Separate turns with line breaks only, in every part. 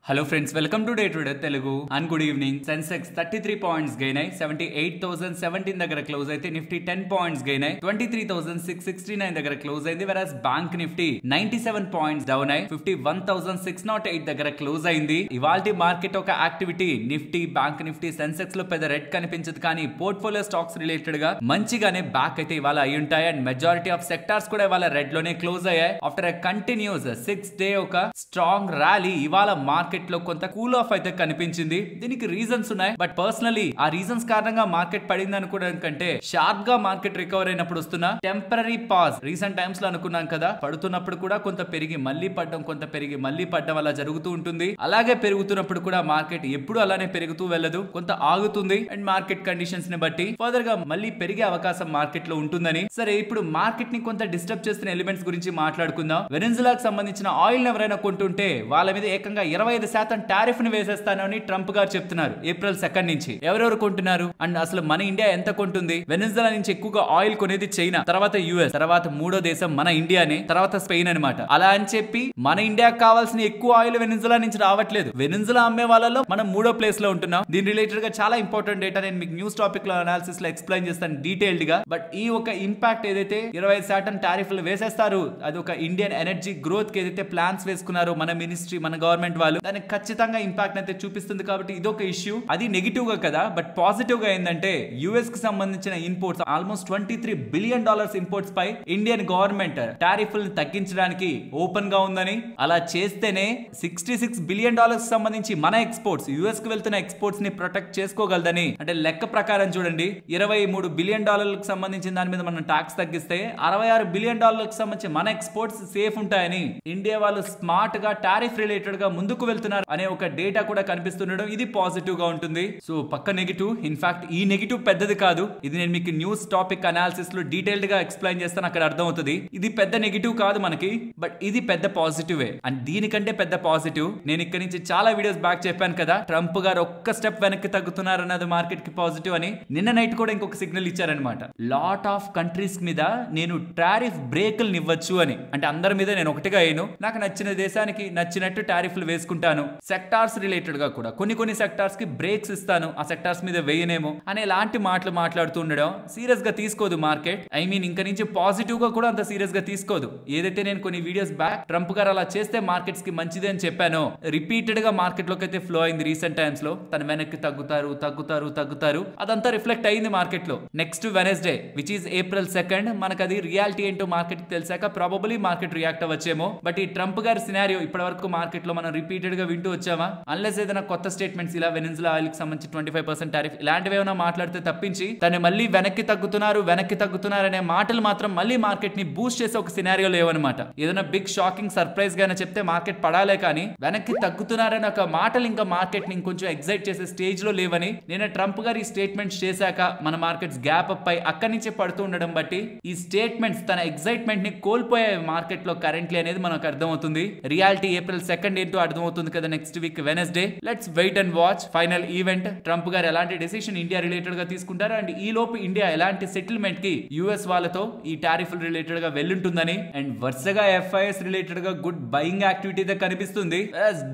Hello friends, welcome to Day Trader Telugu and good evening. Sensex 33 points gain అయ్యి 78,017 దగ్గర close అయితే Nifty 10 points gain అయ్యి 23,669 దగ్గర close అయింది. వెరాస్ బ్యాంక్ నిఫ్టీ 97 పాయింట్స్ డౌన్ అయ్యి 51,608 దగ్గర క్లోజ్ అయింది. ఇవాల్టి మార్కెట్ ఒక activity Nifty bank Nifty Sensex లో పెద్ద రెడ్ కనిపించదు, కానీ పోర్ట్ఫోలియో స్టాక్స్ రిలేటెడ్ గా మంచిగానే బ్యాక్ అయితే ఇవాళ అయి ఉంటాయి. అండ్ మెజారిటీ ఆఫ్ సెక్టార్స్ కూడా ఇవాళ రెడ్ లోనే క్లోజ్ అయ్యాయి. ఆఫ్టర్ ఎ కంటిన్యూస్ 6 డే ఒక స్ట్రాంగ్ ర్యాలీ ఇవాళ మార్కెట్ లో కొంత కూల్ ఆఫ్ అయితే కనిపించింది. దీనికి రీజన్స్ ఉన్నాయి, బట్ పర్సనలీ ఆ రీజన్స్ కారణంగా మార్కెట్ పడింది అనుకోవడం కంటే షార్ప్ గా మార్కెట్ రికవర్ అయినప్పుడు వస్తున్న టెంపరరీ పాజ్ రీసెంట్ టైమ్స్ లో అనుకున్నాం కదా, పడుతున్నప్పుడు కూడా కొంత పెరిగి మళ్ళీ పడ్డం, కొంత పెరిగి మళ్ళీ పడ్డం అలా జరుగుతూ ఉంటుంది. అలాగే పెరుగుతున్నప్పుడు కూడా మార్కెట్ ఎప్పుడు అలానే పెరుగుతూ వెళ్ళదు, కొంత ఆగుతుంది. అండ్ మార్కెట్ కండిషన్స్ ని బట్టి ఫర్దర్ గా మళ్ళీ పెరిగే అవకాశం మార్కెట్ లో ఉంటుందని. సరే, ఇప్పుడు మార్కెట్ ని కొంత డిస్టర్బ్ చేస్తున్న ఎలిమెంట్స్ గురించి మాట్లాడుకుందాం. వెనెజులాకు సంబంధించిన ఆయిల్ ఎవరైనా కొంటుంటే వాళ్ళ మీద ఏకంగా 25% టారిఫ్ ని వేసేస్తానని ట్రంప్ గారు చెప్తున్నారు ఏప్రిల్ 2 నుంచి. ఎవరెవరు కొంటున్నారు? అండ్ అసలు మన ఇండియా ఎంత కొంటుంది? వెనెజులా నుంచి ఎక్కువగా ఆయిల్ కొనేది చైనా, తర్వాత యుఎస్, తర్వాత మూడో దేశం మన ఇండియానే, తర్వాత స్పెయిన్ అనమాట. అలా అని చెప్పి మన ఇండియాకి కావాల్సిన ఎక్కువ ఆయిల్ వెనెజులా నుంచి రావట్లేదు. వెనెజులా అమ్మే వాళ్ళలో మనం మూడో ప్లేస్ లో ఉంటున్నాం. దీని రిలేటెడ్ గా చాలా ఇంపార్టెంట్ డేటా నేను మీకు న్యూస్ టాపిక్ లో అనాలిసిస్ లో ఎక్స్ప్లెయిన్ చేస్తాను డీటెయిల్డ్ గా. బట్ ఈ ఒక ఇంపాక్ట్ ఏదైతే 25% టారిఫ్లు వేసేస్తారు, అది ఒక ఇండియన్ ఎనర్జీ గ్రోత్ కి ఏదైతే ప్లాన్స్ వేసుకున్నారో మన మినిస్ట్రీ, మన గవర్నమెంట్ వాళ్ళు, దానికి ఖచ్చితంగా ఇంపాక్ట్ అయితే చూపిస్తుంది. కాబట్టి ఇదొక ఇష్యూ. అది నెగిటివ్ గా కదా, బట్ పాజిటివ్ గా ఏంటంటే యుఎస్ కి సంబంధించిన ఇంపోర్ట్స్ ఆల్మోస్ట్ $23 బిలియన్ ఇంపోర్ట్స్ పై ఇండియన్ గవర్నమెంట్ టారిఫ్లను తగ్గించడానికి ఓపెన్ గా ఉందని, అలా చేస్తేనే $66 బిలియన్ సంబంధించి మన ఎక్స్పోర్ట్స్, యుఎస్ కి వెళ్తున్న ఎక్స్పోర్ట్స్ ని ప్రొటెక్ట్ చేసుకోగలదని. అంటే లెక్క ప్రకారం చూడండి, $23 బిలియన్ సంబంధించిన దాని మీద మనం టాక్స్ తగ్గిస్తే $66 బిలియన్ సంబంధించి మన ఎక్స్పోర్ట్స్ సేఫ్ ఉంటాయని ఇండియా వాళ్ళు స్మార్ట్ గా టారిఫ్ రిలేటెడ్ గా ముందుకు వెళ్తున్నారు అనే ఒక డేటా కూడా కనిపిస్తుండడం, ఇది పాజిటివ్ గా ఉంటుంది. సో పక్క నెగిటివ్, ఇన్ఫాక్ట్ ఈ నెగిటివ్ పెద్దది కాదు. ఇది నేను మీకు న్యూస్ టాపిక్ అనాలిసిస్ లో డీటెయిల్డ్ గా ఎక్స్ప్లెయిన్ చేస్తాను, అక్కడ అర్థం అవుతుంది. ఇది పెద్ద నెగిటివ్ కాదు మనకి, బట్ ఇది పెద్ద పాజిటివ్. అండ్ దీనికంటే పెద్ద పాజిటివ్ నేను ఇక్కడ నుంచి చాలా వీడియోస్ బ్యాక్ చెప్పాను కదా, ట్రంప్ గారు ఒక్క స్టెప్ వెనక్కి తగ్గుతున్నారు అన్నది మార్కెట్ కి పాజిటివ్ అని. నిన్న నైట్ కూడా ఇంకొక సిగ్నల్ ఇచ్చారనమాట. లాట్ ఆఫ్ కంట్రీస్ మీద నేను టారిఫ్ బ్రేకులు ఇవ్వచ్చు అని. అంటే అందరి మీద నేను ఒకటిగా అయ్యాను, నాకు నచ్చిన దేశానికి నచ్చినట్టు టారిఫ్లు వేసుకుంటాను. సెక్టార్స్ రిలేటెడ్ గా కూడా కొన్ని సెక్టార్స్ కి బ్రేక్స్ ఇస్తాను, ఆ సెక్టార్స్ మీద వేయనేమో అనే లాంటి మాటలు మాట్లాడుతూ ఉండడం సీరియస్ గా తీసుకోదు మార్కెట్. ఐ మీన్ ఇంకా నుంచి పాజిటివ్ గా కూడా అంత సీరియస్ గా తీసుకోదు. ఏదైతే నేను కొన్ని వీడియోస్ బ్యాక్ ట్రంప్ గారు అలా చేస్తే మార్కెట్స్ కి మంచిది అని చెప్పానో, రిపీటెడ్ గా మార్కెట్ లోకి అయితే ఫ్లో అయింది రీసెంట్ టైమ్స్ లో. తన వెనక్కి తగ్గుతారు అదంతా రిఫ్లెక్ట్ అయింది మార్కెట్ లో. Next Wednesday which is April 2 మనకు అది రియాలిటీ ఏంటో మార్కెట్ కి తెలిసాక ప్రాబబ్లీ మార్కెట్ రియాక్ట్ అవ్వచ్చేమో. బట్ ఈ ట్రంప్ గారి సినారియో ఇప్పటి వరకు మార్కెట్ లో మనం రిపీటెడ్ గా వింటూ వచ్చామా? అన్లెస్ ఏదైనా కొత్త స్టేట్మెంట్స్ ఇలా వెనెజులా ఆయిల్ కి సంబంధించి 25% టారిఫ్ ఇలాంటివి ఏమైనా మాట్లాడితే తప్పించి తను మళ్ళీ వెనక్కి తగ్గుతున్నారు అనే మాటలు మాత్రం మళ్ళీ మార్కెట్ ని బూస్ట్ చేసే ఒక సినారియో లేవన్నమాట. ఏదైనా బిగ్ షాకింగ్ సర్ప్రైజ్ గానే చెప్తే మార్కెట్ పడాలే, కానీ వెనక్కి తగ్గుతున్నారని ఒక మాటలు ఇంకా మార్కెట్ ని ఇంకొంచెం ఎగ్జైట్ చేసే స్టేజ్ లో లేవని. నేను ట్రంప్ గారు ఈ స్టేట్మెంట్స్ చేశాక మన మార్కెట్స్ గ్యాప్ అప్ అయి అక్కడి నుంచే పడుతూ ఉండడం బట్టి ఈ స్టేట్మెంట్స్ తన ఎగ్జైట్మెంట్ ని కోల్పోయే మార్కెట్ లో కరెంట్లీ అనేది మనకు అర్థమవుతుంది. రియాలిటీ ఏప్రిల్ 2 ఏంటో అర్థమవుతుంది కదా next week Wednesday. Let's wait and watch final event. Trump గారు ఎలాంటి డెసిషన్ ఇండియా రిలేటెడ్ గా తీసుకుంటారు, అండ్ ఈ లోపు ఇండియా ఎలాంటి సెటిల్మెంట్ కి యుఎస్ వాళ్ళతో ఈ టారిఫ్ రిలేటెడ్ గా వెళ్ళుంటుందని. అండ్ వరుసగా ఎఫ్ఐఎస్ రిలేటెడ్ గా గుడ్ బయింగ్ యాక్టివిటీ కనిపిస్తుంది.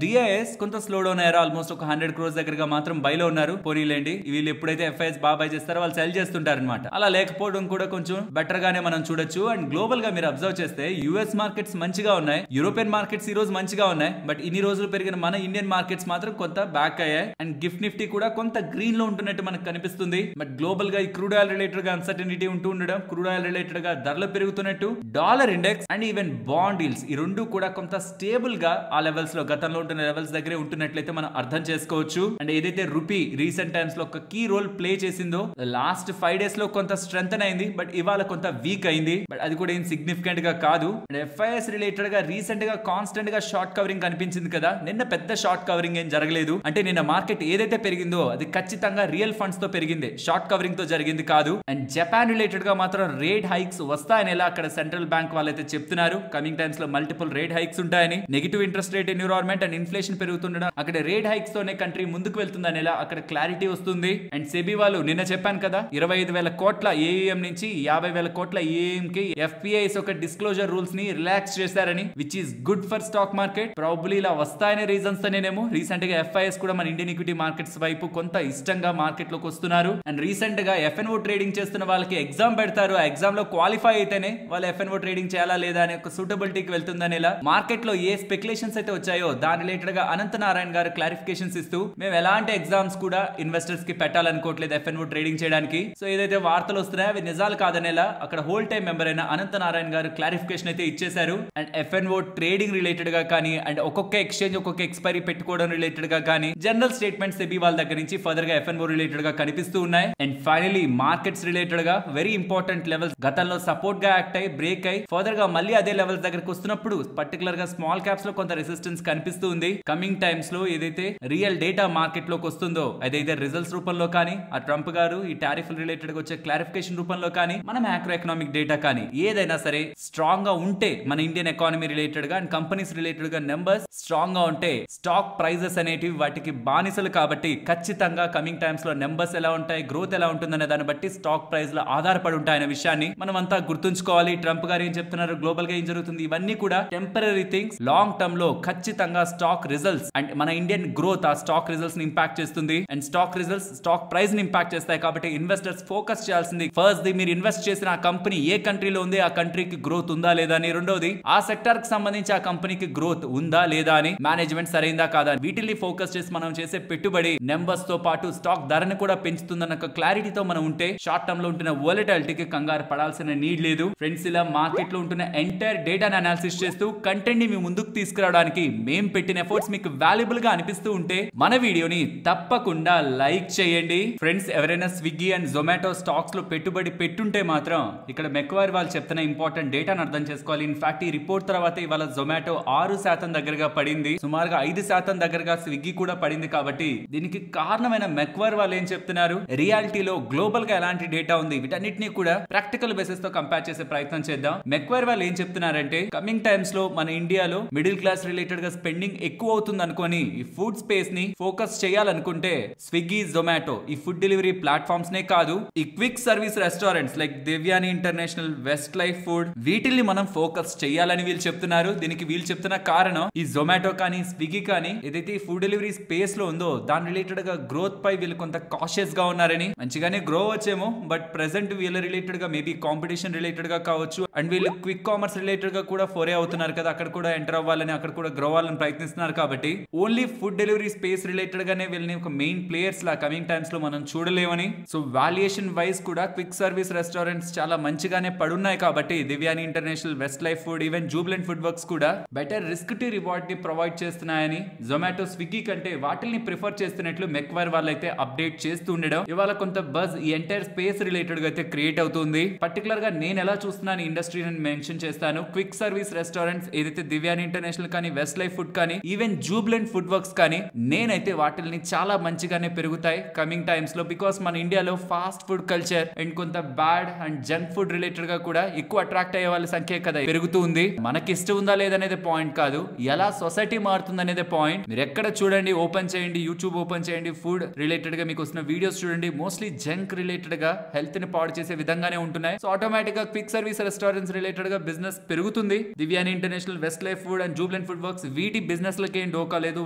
డిఐఎస్ కొంత స్లో డౌన్ అయ్యారు, ఆల్మోస్ట్ ఒక 100 crores దగ్గరగా మాత్రం బైలో ఉన్నారు. పోనీలేండి, వీళ్ళు ఎప్పుడైతే ఎఫ్ఐఎస్ బాబాయ్ చేస్తారో వాళ్ళు సెల్ చేస్తుంటారు అనమాట. అలా లేకపోవడం కూడా కొంచెం బెటర్ గానే మనం చూడొచ్చు. అండ్ గ్లోబల్ గా మీరు అబ్జర్వ్ చేస్తే యుఎస్ మార్కెట్స్ మంచిగా ఉన్నాయి, యూరోపియన్ మార్కెట్స్ ఈ రోజు మంచిగా ఉన్నాయి. బట్ ఇన్ని రోజులు పెరిగిన మన ఇండియన్ మార్కెట్స్ మాత్రం కొంత బ్యాక్ అయ్యాయి. అండ్ గిఫ్ట్ నిఫ్టీ కూడా కొంత గ్రీన్ లో ఉంటున్నట్టు మనకు కనిపిస్తుంది. బట్ గ్లోబల్ గా ఈ క్రూడ్ ఆయిల్ రిలేటెడ్ గా అన్సర్టనిటీ ఉంటూ ఉండడం, క్రూడ్ ఆయిల్ రిలేటెడ్ గా ధరలు పెరుగుతున్నట్టు, dollar index and even bond deals ఈ రెండు కూడా కొంత స్టేబుల్ గా ఆ లెవెల్స్ లో గతంలో ఉంటున్న లెవెల్స్ దగ్గరే ఉంటున్నట్లయితే మనం అర్థం చేసుకోవచ్చు. అండ్ ఏదైతే రూపీ రీసెంట్ టైమ్స్ లో ఒక కీ రోల్ ప్లే చేసిందో, లాస్ట్ 5 days లో కొంత స్ట్రెంగ్ అయింది, బట్ ఇవాళ కొంత వీక్ అయింది. బట్ అది కూడా ఏం సిగ్నిఫికెంట్ గా కాదు. అండ్ ఎఫ్ఐఎస్ రిలేటెడ్ గా రీసెంట్ గా కాన్స్టెంట్ గా షార్ట్ కవరింగ్ కనిపించింది కదా, నిన్న పెద్ద షార్ట్ కవరింగ్ ఏం జరగలేదు. అంటే నిన్న మార్కెట్ ఏదైతే పెరిగిందో అది ఖచ్చితంగా రియల్ ఫండ్స్ తో పెరిగింది, షార్ట్ కవరింగ్ తో జరిగింది కాదు. అండ్ జపాన్ రిలేటెడ్ గా మాత్రం రేట్ హైక్స్ వస్తాయని ఎలా అక్కడ సెంట్రల్ బ్యాంక్ వాళ్ళైతే చెప్తున్నారు. కమింగ్ టైమ్స్ లో మల్టిపుల్ రేట్ హైక్స్ ఉంటాయని, negative interest rate environment and inflation పెరుగుతుండడం, అక్కడ రేట్ హైక్స్ తోనే కంట్రీ ముందుకు వెళ్తుందని ఎలా అక్కడ క్లారిటీ వస్తుంది. అండ్ సెబీ వాళ్ళు నిన్న చెప్పాను కదా, 25,000 కోట్ల ఏఎం నుంచి 50,000 కోట్ల ఏఎం కి ఎఫ్పిఐస్ ఒక డిస్క్లోజర్ రూల్స్ ని రిలాక్స్ చేశారని, which is good for stock market. Probably ఇలా వస్తాయనే అనే రీజన్స్ తో నేనేమో రీసెంట్ గా FIS కూడా మన ఇండియన్ ఈక్విటీ మార్కెట్స్ వైపు కొంత ఇష్టంగా మార్కెట్ లోకి వస్తున్నారు. అండ్ రీసెంట్ గా FNO ట్రేడింగ్ చేస్తున్న వాళ్ళకి ఎగ్జామ్ పెడతారు, ఆ ఎగ్జామ్ లో క్వాలిఫై అయితేనే వాళ్ళు FNO ట్రేడింగ్ చేయాలా లేదా అనే ఒక సూటబిలిటీకి వెళ్తుందని ఇలా మార్కెట్ లో ఏ స్పెక్యులేషన్స్ అయితే వచ్చాయో దాని రిలేటెడ్ గా అనంత నారాయణ గారు క్లారిఫికేషన్స్ ఇస్తూ మేము ఎలాంటి ఎగ్జామ్స్ కూడా ఇన్వెస్టర్స్ కి పెట్టాలనుకోవట్లేదు FNO ట్రేడింగ్ చేయడానికి. సో ఏదైతే వార్తలు వస్తున్నాయో అవి నిజాలు కాదనేలా అక్కడ హోల్ టైం మెంబర్ అయిన అనంత నారాయణ గారు క్లారిఫికేషన్ అయితే ఇచ్చేశారు. అండ్ FNO ట్రేడింగ్ రిలేటెడ్ గా కానీ అండ్ ఒక్కొక్క ఎక్స్చేంజ్ ఒక్కొక్క ఎక్స్పైరీ పెట్టుకోవడం రిలేటెడ్ గా కానీ జనరల్ స్టేట్మెంట్స్ సెబీ వాళ్ళ దగ్గర నుంచి ఫర్దర్ గా FNO రిలేటెడ్ గా కనిపిస్తూ ఉన్నాయి. అండ్ ఫైనలీ మార్కెట్స్ రిలేటెడ్ గా వెరీ ఇంపార్టెంట్ లెవెల్స్ గతంలో సపోర్ట్ గా యాక్ట్ అయ్యి బ్రేక్ అయ్యి ఫర్దర్ గా మళ్ళీ అదే లెవెల్స్ దగ్గరకు వస్తున్నప్పుడు పర్టికులర్ గా స్మాల్ క్యాప్స్ లో కొంత రెసిస్టెన్స్ కనిపిస్తూ ఉంది. కమింగ్ టైమ్స్ లో ఏదైతే రియల్ డేటా మార్కెట్ లోకి వస్తుందో అదైతే రిజల్ట్స్ రూపంలో కానీ ఆ ట్రంప్ గారు ఈ టారిఫ్ రిలేటెడ్ గా వచ్చే క్లారిఫికేషన్ రూపంలో కానీ మన మ్యాక్రో ఎకనామిక్ డేటా కానీ ఏదైనా సరే స్ట్రాంగ్ గా ఉంటే మన ఇండియన్ ఎకానమీ రిలేటెడ్ గా అండ్ కంపెనీస్ రిలేటెడ్ గా నెంబర్స్ స్ట్రాంగ్ గా ఉంటే స్టాక్ ప్రైజెస్ అనేటివి వాటికి బానిసలు కాబట్టి ఖచ్చితంగా కమింగ్ టైమ్స్ లో నెంబర్స్ ఎలా ఉంటాయి, గ్రోత్ ఎలా ఉంటుందనే దాన్ని బట్టి స్టాక్ ప్రైస్ లో ఆధారపడి ఉంటాయనే విషయాన్ని మనం అంతా గుర్తుంచుకోవాలి. ట్రంప్ గారు ఏం చెప్తున్నారు, గ్లోబల్ గా ఏం జరుగుతుంది, ఇవన్నీ కూడా టెంపరరీ థింగ్స్. లాంగ్ టర్మ్ లో ఖచ్చితంగా స్టాక్ రిజల్ట్స్ అండ్ మన ఇండియన్ గ్రోత్ ఆ స్టాక్ రిజల్ట్స్ ని ఇంపాక్ట్ చేస్తుంది and stock results stock price ని ఇంపాక్ట్ చేస్తాయి. కాబట్టి ఇన్వెస్టర్స్ ఫోకస్ చేయాల్సింది ఫస్ట్ ది మీరు ఇన్వెస్ట్ చేసిన ఆ కంపెనీ ఏ కంట్రీలో ఉంది, ఆ కంట్రీకి గ్రోత్ ఉందా లేదా అని, రెండోది ఆ సెక్టర్ కి సంబంధించి ఆ కంపెనీకి గ్రోత్ ఉందా లేదా అని, మేనేజ్మెంట్ సరైందా కాదా, వీటిని ఫోకస్ చేసి మనం చేసే పెట్టుబడి నెంబర్స్ తో పాటు స్టాక్ ధరని కూడా పెంచుతుందన్న క్లారిటీతో మనం ఉంటే షార్ట్ టర్మ్ లో ఉంటున్న వోలటిలిటీకి కంగారు పడాల్సిన నీడ్ లేదు. ఫ్రెండ్స్ ఇలా మార్కెట్ లో ఉంటున్న ఎంటైర్ డేటాను అనాలిసిస్ చేస్తూ కంటెంట్ ని మీ ముందుకు తీసుకురావడానికి మేము పెట్టిన ఎఫర్ట్స్ మీకు వాల్యుబుల్ గా అనిపిస్తూ ఉంటే మన వీడియోని తప్పకుండా లైక్ చేయండి. ఫ్రెండ్స్ ఎవరైనా స్విగ్గీ అండ్ జొమాటో స్టాక్స్ లో పెట్టుబడి పెట్టుంటే మాత్రం ఇక్కడ మెక్వార్ వాళ్ళు చెప్తున్న ఇంపార్టెంట్ డేటాను అర్థం చేసుకోవాలి. ఇన్ఫాక్ట్ ఈ రిపోర్ట్ తర్వాత ఇవాళ జొమాటో 6% దగ్గరగా పడింది, సుమారుగా 5% దగ్గరగా స్విగ్గీ కూడా పడింది. కాబట్టి దీనికి కారణమైన మెక్వార్ వాళ్ళు ఏం చెప్తున్నారు, రియాలిటీలో గ్లోబల్ గా ఎలాంటి డేటా ఉంది, వీటన్నిటిని కూడా ప్రాక్టికల్ బేసిస్ తో కంపేర్ చేసే ప్రయత్నం చేద్దాం. మెక్వార్ వాళ్ళు ఏం చెప్తున్నారంటే కమింగ్ టైమ్స్ లో మన ఇండియాలో మిడిల్ క్లాస్ రిలేటెడ్ గా స్పెండింగ్ ఎక్కువ అవుతుంది అనుకొని ఈ ఫుడ్ స్పేస్ ని ఫోకస్ చేయాలనుకుంటే స్విగ్గీ, జొమాటో ఈ ఫుడ్ డెలివరీ ప్లాట్ఫామ్స్ నే కాదు, ఈ quick service restaurants like Devyani international, West Life food వీటిల్ని మనం ఫోకస్ చేయాలని వీళ్ళు చెప్తున్నారు. దీనికి వీళ్ళు చెప్తున్న కారణం ఈ జొమాటో కానీ స్విగ్గీ కానీ ఏదైతే ఈ ఫుడ్ డెలివరీ స్పేస్ లో ఉందో దాని రిలేటెడ్ గా గ్రోత్ పై వీళ్ళు కొంత కాషియస్ గా ఉన్నారని. మంచిగానే గ్రో వచ్చేమో బట్ ప్రెసెంట్ వీళ్ళ రిలేటెడ్ గా మేబీ కాంపిటీషన్ రిలేటెడ్ గా కావచ్చు అండ్ వీళ్ళు క్విక్ కామర్స్ రిలేటెడ్ గా కూడా ఫోరే అవుతున్నారు కదా, అక్కడ కూడా ఎంటర్ అవ్వాలని అక్కడ కూడా గ్రో అవ్వాలని ప్రయత్నిస్తున్నారు. కాబట్టి only food delivery space related గానే వీళ్ళని ఒక మెయిన్ ప్లేయర్స్ లా కమింగ్ టైమ్స్ లో మనం చూడలేమని. సో వాల్యుయేషన్ వైజ్ కూడా క్విక్ సర్వీస్ రెస్టారెంట్స్ చాలా మంచిగానే పడున్నాయి. కాబట్టి Devyani International, West Life Food, even Jubilant Food Works కూడా బెటర్ రిస్క్ టు రివార్డ్ ని ప్రొవైడ్ చేస్తున్నాయని జొమాటో, స్విగ్గీ కంటే వాటిల్ని ప్రిఫర్ చేస్తున్నట్లు మెక్వైర్ వాళ్ళైతే అప్డేట్ చేస్తూ ఉండడం ఇవాళ కొంత బజ్ ఈ ఎంటైర్ స్పేస్ రిలేటెడ్ గా అయితే క్రియేట్ అవుతుంది. పర్టికులర్ గా నేను ఎలా చూస్తున్నాను ఇండస్ట్రీ మెన్షన్ చేస్తాను. క్విక్ సర్వీస్ రెస్టారెంట్స్ ఏదైతే దివ్యాని ఇంటర్నేషనల్ కానీ, వెస్ట్ లైఫ్ ఫుడ్ కానీ, ఈవెన్ జూబ్లెంట్ ఫుడ్ వర్క్స్ కానీ నేనైతే వాటిల్ని చాలా మంచిగానే పెరుగుతాయి కమింగ్ టైమ్స్ లో. బికాస్ మన ఇండియాలో ఫాస్ట్ ఫుడ్ కల్చర్ అండ్ కొంత bad and junk food related గా కూడా ఎక్కువ అట్రాక్ట్ అయ్యే వాళ్ళ సంఖ్య కదా పెరుగుతూ ఉంది. మనకి ఇష్టం ఉందా లేదనేది పాయింట్ కాదు, ఎలా సొసైటీ మారుతుంది అనేది పాయింట్. మీరు ఎక్కడ చూడండి, ఓపెన్ చేయండి, యూట్యూబ్ ఓపెన్ చేయండి, ఫుడ్ రిలేటెడ్ గా మీకు వస్తున్న వీడియోస్ చూడండి, మోస్ట్లీ జంక్ రిలేటెడ్ గా హెల్త్ ని పాడు చేసే విధంగానే ఉంటున్నాయి. సో ఆటోమేటిక్ గా క్విక్ సర్వీస్ రెస్టారెంట్స్ రిలేటెడ్ గా బిజినెస్ పెరుగుతుంది. Devyani International, West Life Food and Jubilant Food Works వీటి బిజినెస్ లకి ఏం డోకా లేదు.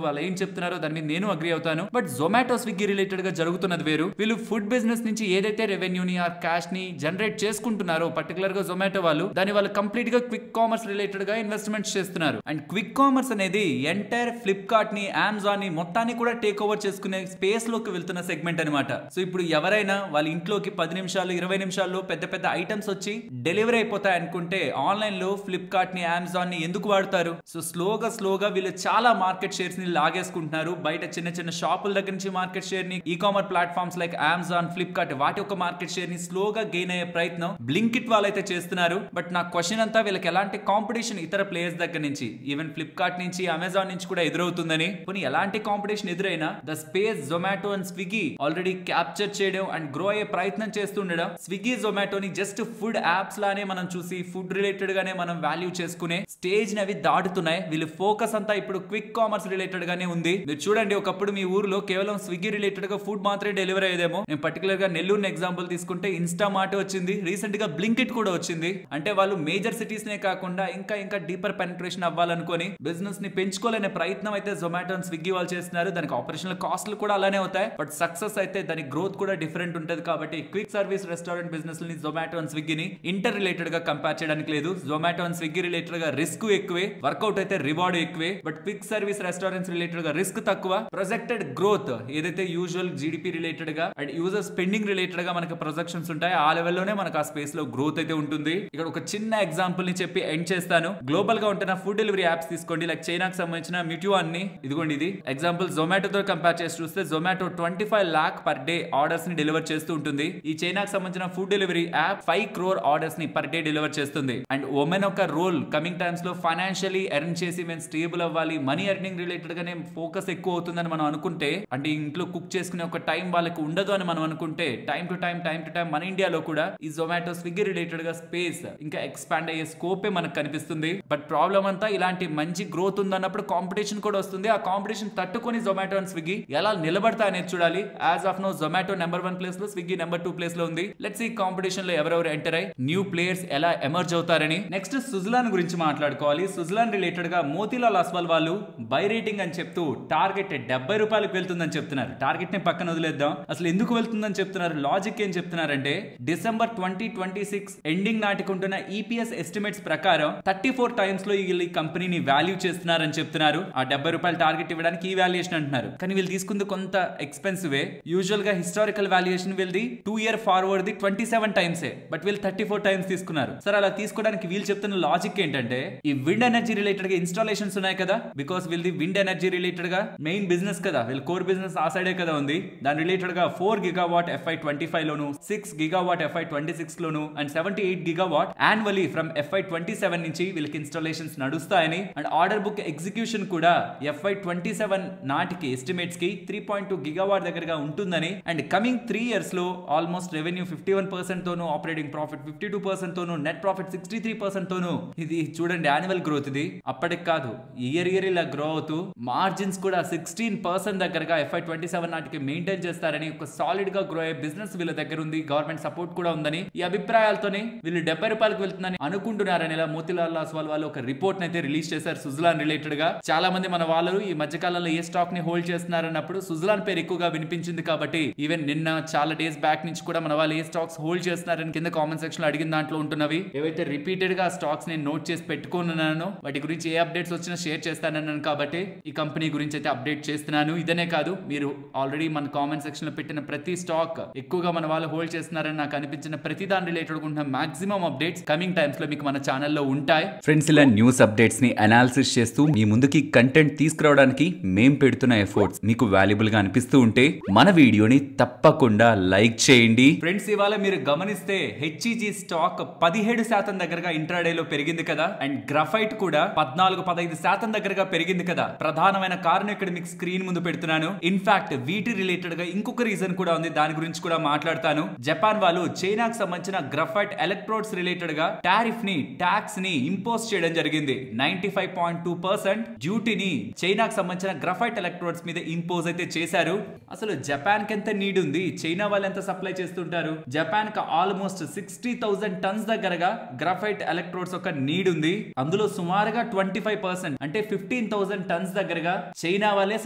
వాళ్ళు ఏం చెప్తున్నారో దాని మీద నేను అగ్రీ అవుతాను. బట్ జొమాటో, స్విగ్గీ రిలేటెడ్ గా జరుగుతున్నది వేరు. వీళ్ళు ఫుడ్ బిజినెస్ నుంచి ఏదైతే రెవెన్యూని ఆర్ క్యాష్ ని జనరేట్ చేసుకుంటున్నారో పర్టికులర్ గా జొమాటో వాళ్ళు దాని వాళ్ళు కంప్లీట్ గా క్విక్ కామర్స్ రిలేటెడ్ గా ఇన్వెస్ట్మెంట్స్ చేస్తున్నారు. అండ్ క్విక్ కామర్స్ అనేది ఎంటైర్ ఫ్లిప్కార్ట్ ని, అమెజాన్ ని మొత్తాన్ని కూడా టేక్ ఓవర్ చేసుకునే స్పేస్ లోకి వెళ్తున్న సెగ్మెంట్ అనమాట. సో ఇప్పుడు ఎవరైనా వాళ్ళ ఇంట్లోకి 10 నిమిషాలు 20 నిమిషాల్లో పెద్ద పెద్ద ఐటమ్స్ వచ్చి డెలివరీ అయిపోతాయి అనుకుంటే ఆన్లైన్ లో ఫ్లిప్కార్ట్ ని, అమెజాన్ ని ఎందుకు వాడతారు? సో స్లోగా వీళ్ళు చాలా మార్కెట్ షేర్స్ ని లాగేసుకుంటున్నారు. బయట చిన్న చిన్న షాపుల దగ్గర నుంచి మార్కెట్ షేర్ ని, e commerce platforms like Amazon, Flipkart వాటి యొక్క మార్కెట్ షేర్ ని స్లోగా గెయిన్ అయ్యే ప్రయత్నం బ్లింకిట్ వాళ్ళైతే చేస్తున్నారు. బట్ నా క్వశ్చన్ అంతా వీళ్ళకి ఎలాంటి కాంపిటీషన్ ఇతర ప్లేయర్స్ దగ్గర నుంచి, ఈవెన్ ఫ్లిప్కార్ట్ నుంచి, అమెజాన్ నుంచి కూడా ఎదురవుతుందని. పోనీ ఎలాంటి కాంపిటీషన్ ఎదురైనా the space Zomato and Swiggy already capture చేయడం అండ్ గ్రో అయ్యే ప్రయత్నం చేస్తుండడం, స్విగ్గీ, జొమాటోని జస్ట్ ఫుడ్ యాప్స్ లానే మనం చూసి ఫుడ్ రిలేటెడ్ గానే మనం వాల్యూ చేసుకునే స్టేజ్ ని అవి దాటుతున్నాయి. వీళ్ళు ఫోకస్ అంతా ఇప్పుడు క్విక్ కామర్స్ రిలేటెడ్ గానే ఉంది. మీరు చూడండి, ఒకప్పుడు మీ ఊర్లో కేవలం స్విగ్గీ రిలేటెడ్ గా ఫుడ్ మాత్రమే డెలివరీ అయ్యేదేమో. నేను పర్టికులర్ గా నెల్లూరు ఎగ్జాంపుల్ తీసుకుంటే ఇన్స్టామార్ట్ వచ్చింది, రీసెంట్ గా బ్లింకిట్ కూడా వచ్చింది. అంటే వాళ్ళు మేజర్ సిటీస్ నే కాకుండా ఇంకా డీపర్ పెనిట్రేషన్ అవ్వాలనుకొని బిజినెస్ ని పెంచుకోలే అయిన ప్రయత్నం అయితే జొమాటో అండ్ స్విగ్గీ వాళ్ళు చేస్తున్నారు. దానికి ఆపరేషనల్ కాస్ట్లు కూడా అలానే అవుతాయి, బట్ సక్సెస్ అయితే దాని గ్రోత్ కూడా డిఫరెంట్ ఉంటుంది. కాబట్టి క్విక్ సర్వీస్ రెస్టారెంట్ బిజినెస్ ని జొమాటో అండ్ స్విగ్గీని ఇంటర్ రిలేటెడ్ గా కంపేర్ చేయడానికి లేదు. జొమాటో అండ్ స్విగ్గీ రిలేటెడ్ గా రిస్క్ ఎక్కువే, వర్కౌట్ అయితే రివార్డ్ ఎక్కువే. But quick service restaurants related గా రిస్క్ తక్కువ, ప్రొజెక్టెడ్ గ్రోత్ ఏదైతే యూజువల్ జీడిపి రిలేటెడ్ గా అండ్ యూజర్ స్పెండింగ్ రిలేటెడ్ గా మనకు ప్రొజెక్షన్స్ ఉంటాయి, ఆ లెవెల్లోనే మనకు ఆ స్పేస్ లో గ్రోత్ అయితే ఉంటుంది. ఇక్కడ ఒక చిన్న ఎగ్జాంపుల్ ని చెప్పి ఎండ్ చేస్తాను. గ్లోబల్ గా ఉంటున్న ఫుడ్ డెలివరీ యాప్స్ తీసుకోండి, లైక్ చైనాకి సంబంధించిన మిట్యూఆన్ ని, ఇదిగోండి ఇది ఎగ్జాంపుల్. జొమాటోతో కంపేర్ చేసి చూస్తే Zomato 25 lakh per day orders ని డెలివర్ చేస్తూ ఉంటుంది. ఈ చైనాకి సంబంధించిన food delivery app 5 crore orders ని పర్ డే డెలివర్ చేస్తుంది. అండ్ ఉమెన్ ఒక రోల్ కమింగ్ టైమ్స్ లో ఫైనాన్షియలీ ఎర్న్ చేసి మేము స్టేబుల్ అవ్వాలి, మనీ ఎర్నింగ్ రిలేటెడ్ గానే ఫోకస్ ఎక్కువ అవుతుందని మనం అనుకుంటే, అంటే ఇంట్లో కుక్ చేసుకునే ఒక టైం వాళ్ళకి ఉండదు అని మనం అనుకుంటే, టైం టు టైం మన ఇండియాలో కూడా ఈ జొమాటో స్విగ్గీ రిలేటెడ్ గా స్పేస్ ఇంకా ఎక్స్పాండ్ అయ్యే స్కోపే మనకు కనిపిస్తుంది. బట్ ప్రాబ్లం అంతా ఇలాంటి మంచి గ్రోత్ ఉందన్నప్పుడు కాంపిటీషన్ కూడా వస్తుంది. ఆ కాంపిటీషన్ తట్టుకొని జొమాటో అండ్ స్విగ్గీ ఎలా నిలబడతా అనేది చూడాలి. As of now Zomato number 1 place లో, స్విగ్గీ నెంబర్ 2 ప్లేస్ లో ఉంది. లెట్స్ ఈ కాంపిటీషన్ లో ఎవరెవరు ఎంటర్ అయ్యి న్యూ ప్లేయర్స్ ఎలా ఎమర్జ్ అవుతారని. నెక్స్ట్ సుజలాన్ గురించి మాట్లాడుకోవాలి. సుజలాన్ రిలేటెడ్ గా మోతీలాల్ అస్వాల్ వాళ్ళు బై రేటింగ్ అని చెప్తూ టార్గెట్ 70 రూపాయలకు వెళ్తుందని చెప్తున్నారు. టార్గెట్ ని పక్కన వదిలేద్దాం, అసలు ఎందుకు వెళ్తుందని చెప్తున్నారు, లాజిక్ ఏం చెప్తున్నారంటే డిసెంబర్ 2026 ఎండింగ్ నాటికి ఉంటున్న ఈపీఎస్ ఎస్టిమేట్స్ ప్రకారం 34 టైమ్స్ లో ఈ కంపెనీని వాల్యూ చేస్తున్నారని చెప్తున్నారు. ఆ 70 రూపాయల టార్గెట్ ఇవ్వడానికి ఈ వాల్యుయేషన్ అంటున్నారు. కానీ వీళ్ళు తీసుకుంది కొంత ఎక్స్పెన్సివ్. యూజువల్ గా హిస్టారికల్ వాల్యుయేషన్ వీళ్ళది 2 year forward the 27 times, but వీళ్ళు 34 టైమ్స్ తీసుకున్నారు. సరే, అలా తీసుకోవడానికి వీళ్ళు చెప్తున్న లాజిక్ ఏంటంటే ఈ విండ్ ఎనర్జీ రిలేటెడ్ గా ఇన్స్టాలేషన్స్ ఉన్నాయి కదా, బికాస్ వీళ్ళది విండ్ ఎనర్జీ రిలేటెడ్ గా మెయిన్ బిజినెస్ కదా, వీళ్ళ కోర్ బిజినెస్ ఆ సైడే కదా ఉంది. దాని రిలేటెడ్ గా 4 gigawatt FY25 లోను, 6 gigawatt FY26 లోను and 78 gigawatt annually from FY27 నుంచి వీళ్ళకి ఇన్స్టాలేషన్స్ నడుస్తాయని, అండ్ ఆర్డర్ బుక్ ఎగ్జిక్యూషన్ కూడా FY27 నాటికి ఎస్టిమేట్స్ కి 3.2 gigawatt దగ్గరగా ఉంటుందని, అండ్ కమింగ్ 3 years లో ఆల్మోస్ట్ రెవెన్యూ 51% తోను, ఆపరేటింగ్ ప్రాఫిట్ 52% తోను, నెట్ ప్రాఫిట్ 63% తోను. ఇది చూడండి యాన్యువల్ గ్రోత్. ఇది అప్పటికి కాదు, ఇయర్ ఇలా గ్రో అవుతూ మార్జిన్స్ కూడా 16% దగ్గరగా FY27 నాటికి మెయింటైన్ చేస్తారని, ఒక సాలిడ్ గా గ్రో అయ్యే బిజినెస్ వీళ్ళ దగ్గర ఉంది. గవర్నమెంట్ సపోర్ట్ కూడా ఉందని, ఈ అభిప్రాయాలతోనే వీళ్ళు 70 రూపాయలకు వెళ్తుందని అనుకుంటున్నారని ఇలా మోతీలాల్ అస్వాల్ వాళ్ళు ఒక రిపోర్ట్ అయితే రిలీజ్ చేశారు సుజలాన్ రిలేటెడ్ గా. చాలా మంది మన వాళ్ళు ఈ మధ్యకాలంలో ఏ స్టాక్ ని హోల్డ్ చేస్తున్నారన్నప్పుడు సుజలాన్ పేరు ఎక్కువగా వినిపించింది. కాబట్టి ఈవెన్ నిన్న చాలా డేస్ బ్యాక్ నుంచి కూడా మన వాళ్ళు ఏ స్టాక్స్ హోల్డ్ చేస్తున్నారని కింద కామెంట్ సెక్షన్ లో అడిగిన దాంట్లో ఉంటున్నవి. ఏవైతే రిపీటెడ్ గా స్టాక్స్ నేను నోట్ చేసి పెట్టుకున్నాను, వాటి గురించి ఏ అప్డేట్స్ వచ్చినా షేర్ చేస్తానన్నాను. కాబట్టి ఈ కంపెనీ గురించి అయితే అప్డేట్ చేస్తున్నాను. ఇదనే కాదు, మీరు ఆల్రెడీ మన కామెంట్ సెక్షన్ లో పెట్టిన ప్రతి స్టాక్ ఎక్కువగా మన వాళ్ళు హోల్డ్ చేస్తున్నారని నాకు అనిపించిన ప్రతి దాని రిలేటెడ్ ఉన్న మాక్సిమం అప్డేట్స్ కమింగ్ టైమ్స్ లో మీకు మన ఛానల్లో ఉంటాయి. ఫ్రెండ్స్, ఇలా న్యూస్ అప్డేట్స్ ని అనాలిసిస్ చేస్తూ మీ ముందుకి కంటెంట్ తీసుకురావడానికి మేం పెడుతున్న ఎఫర్ట్స్ మీకు వాల్యుబుల్ గా అనిపిస్తూ ఉంటే మన వీడియోని తప్పకుండా లైక్ చేయండి. ఫ్రెండ్స్, ఇవాళ మీరు గమనిస్తే హెచ్ఈజీ స్టాక్ 17% దగ్గరగా ఇంట్రాడే లో పెరిగింది కదా, అండ్ గ్రాఫైట్ కూడా 14-15% దగ్గరగా పెరిగింది కదా. ప్రధానమైన కారణం ఇక్కడ మీకు స్క్రీన్ ముందు పెడుతున్నాను. ఇన్ఫాక్ట్ వీటి రిలేటెడ్ గా ఇంకొక రీజన్ కూడా ఉంది, దాని గురించి కూడా మాట్లాడతాను. జపాన్ వాళ్ళు చైనాకు సంబంధించిన గ్రాఫైట్ ఎలక్ట్రోడ్స్ రిలేటెడ్ గా టారిఫ్ ని, ట్యాక్స్ ని ఇంపోజ్ చేయడం జరిగింది. 95.2% డ్యూటీని చైనాకు సంబంధించిన గ్రాఫైట్ ఎలక్ట్రోడ్స్ మీద ఇంపోజ్ అయితే చేశారు. అసలు జపాన్ కి ఎంత నీడ్ ఉంది, చైనా వాళ్ళు ఎంత సప్లై చేస్తుంటారు? జపాన్ కి ఆల్మోస్ట్ 60,000 టన్స్ దగ్గరగా గ్రాఫైట్ ఎలక్ట్రోడ్స్ ఒక నీడ్ ఉంది. అందులో సుమారుగా 25% అంటే 15,000 టన్స్ దగ్గరగా చైనా వాళ్ళే